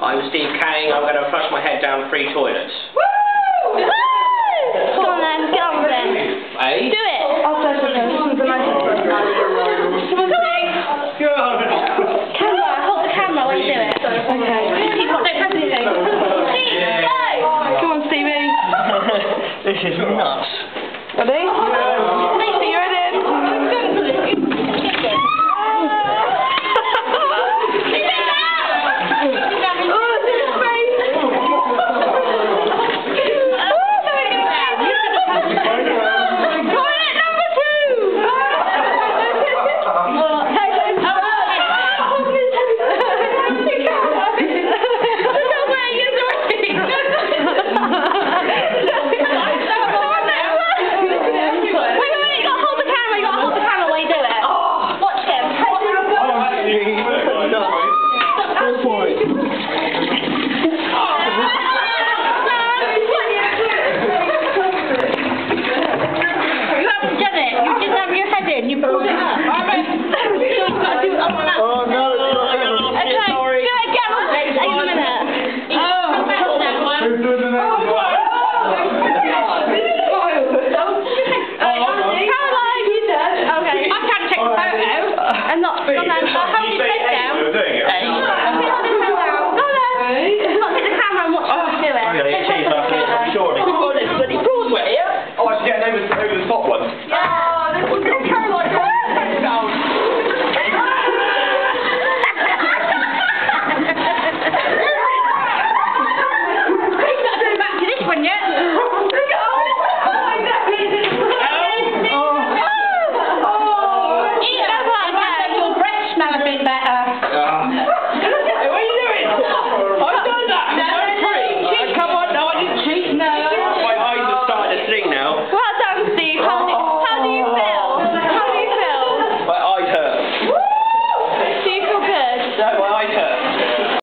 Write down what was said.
I'm Steve Canning. I'm going to flush my head down 3 toilets. Woo! Come on then, get on with it. Hey? Do it. I'll flush it first. This one's the nicest one. Come on, Go on. camera, hold the camera when you do it. Okay. Don't press anything. Steve, go! Come on, Stevie. This is nuts. Ready? Are you ready? Good boy.